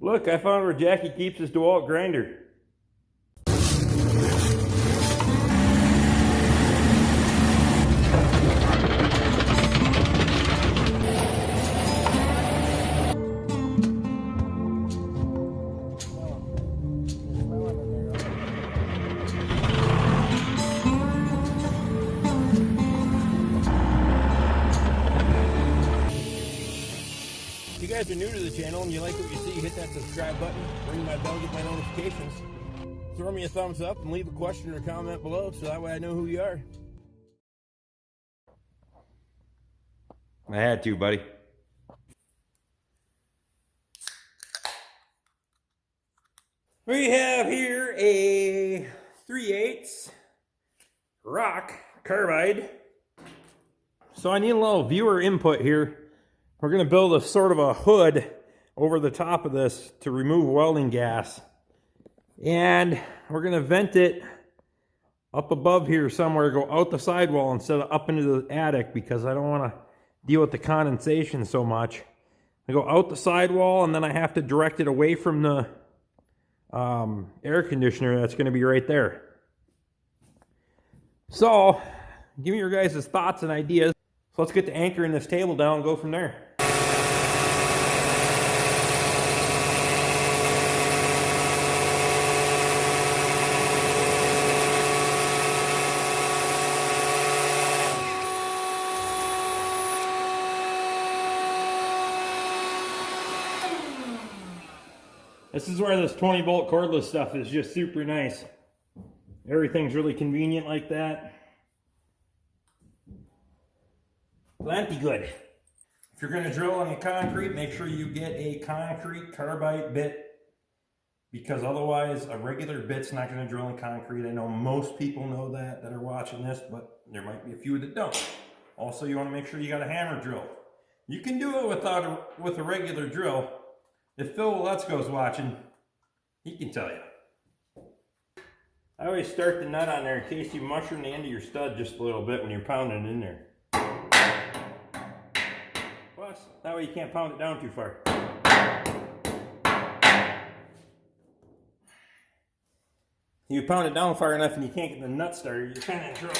Look, I found where Jackie keeps his DeWalt grinder. If you guys are new to the channel and you like what you see, hit that subscribe button, ring my bell, get my notifications, throw me a thumbs up, and leave a question or comment below so that way I know who you are. I had to, buddy. We have here a 3/8 rock carbide. So I need a little viewer input here. We're going to build a sort of a hood over the top of this to remove welding gas. And we're going to vent it up above here somewhere, go out the sidewall instead of up into the attic because I don't want to deal with the condensation so much. I go out the sidewall and then I have to direct it away from the air conditioner that's going to be right there. So, give me your guys' thoughts and ideas. So let's get the anchor in this table down and go from there. This is where this 20-volt cordless stuff is just super nice. Everything's really convenient like that. Plenty good. If you're going to drill on your concrete, make sure you get a concrete carbide bit, because otherwise a regular bit's not going to drill in concrete. I know most people know that are watching this, but there might be a few that don't. Also, you want to make sure you got a hammer drill. You can do it with a regular drill. If Phil Let's Go's watching, he can tell you. I always start the nut on there in case you mushroom the end of your stud just a little bit when you're pounding it in there. Plus, that way you can't pound it down too far. You pound it down far enough and you can't get the nut started, you're kind of in trouble.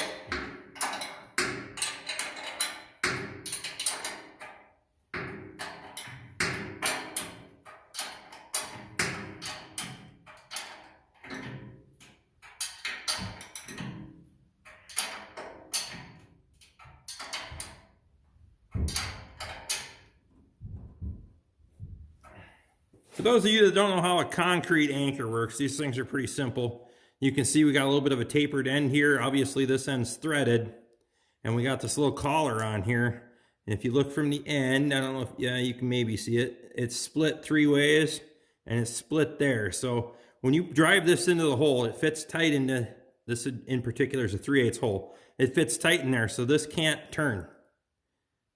For those of you that don't know how a concrete anchor works, these things are pretty simple. You can see we got a little bit of a tapered end here. Obviously this end's threaded. And we got this little collar on here. And if you look from the end, I don't know if, yeah, you can maybe see it. It's split 3 ways and it's split there. So when you drive this into the hole, it fits tight into, this in particular is a 3/8 hole. It fits tight in there, so this can't turn.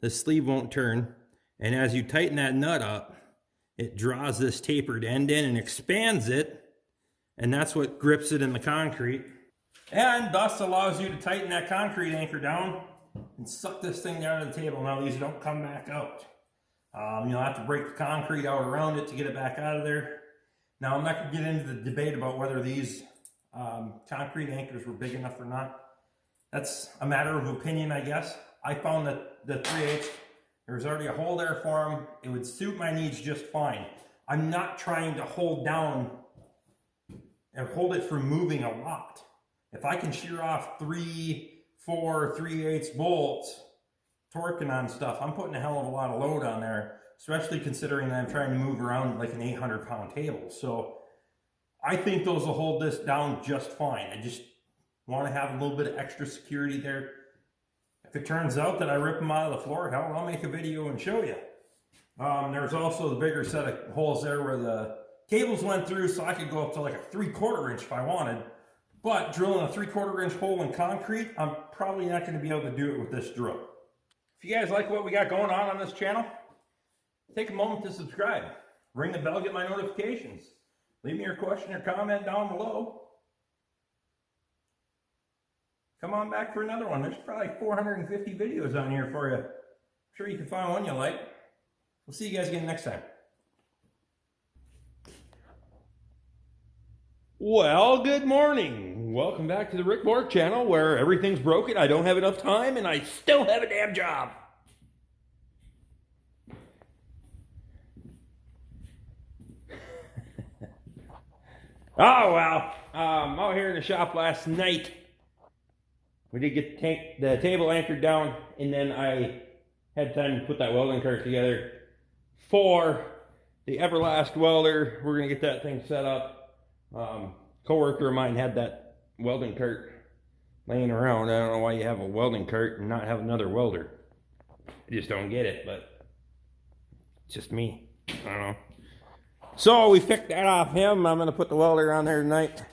The sleeve won't turn. And as you tighten that nut up, it draws this tapered end in and expands it, and that's what grips it in the concrete. And thus allows you to tighten that concrete anchor down and suck this thing out of the table. Now these don't come back out. You'll have to break the concrete out around it to get it back out of there. Now I'm not going to get into the debate about whether these concrete anchors were big enough or not. That's a matter of opinion, I guess. I found that the 3/8, there was already a hole there for them. It would suit my needs just fine. I'm not trying to hold down and hold it from moving a lot. If I can shear off 3, 4, 3/8 bolts, torquing on stuff, I'm putting a hell of a lot of load on there, especially considering that I'm trying to move around like an 800-pound table. So I think those will hold this down just fine. I just want to have a little bit of extra security there. If it turns out that I rip them out of the floor, hell, I'll make a video and show you. There's also the bigger set of holes there where the cables went through, so I could go up to like a 3/4 inch if I wanted. But drilling a 3/4 inch hole in concrete, I'm probably not going to be able to do it with this drill. If you guys like what we got going on this channel, take a moment to subscribe. Ring the bell, get my notifications. Leave me your question or comment down below. Come on back for another one. There's probably 450 videos on here for you. I'm sure you can find one you like. We'll see you guys again next time. Well, good morning. Welcome back to the Rick Bork channel where everything's broken, I don't have enough time, and I still have a damn job. Oh, well, out here in the shop last night, we did get the table anchored down, and then I had time to put that welding cart together for the Everlast welder. We're going to get that thing set up. Coworker of mine had that welding cart laying around. I don't know why you have a welding cart and not have another welder. I just don't get it, but it's just me. I don't know. So we picked that off him. I'm going to put the welder on there tonight.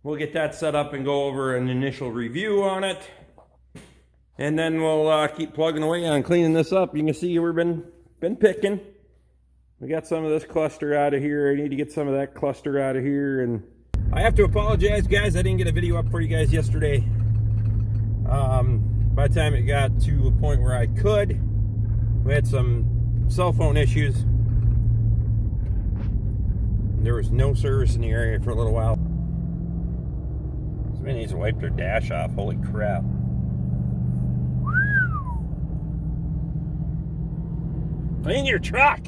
We'll get that set up and go over an initial review on it. And then we'll keep plugging away on cleaning this up. You can see we've been picking. We got some of this cluster out of here. I need to get some of that cluster out of here. And I have to apologize, guys. I didn't get a video up for you guys yesterday. By the time it got to a point where I could, we had some cell phone issues. There was no service in the area for a little while. Somebody needs to wipe their dash off. Holy crap. Clean your truck!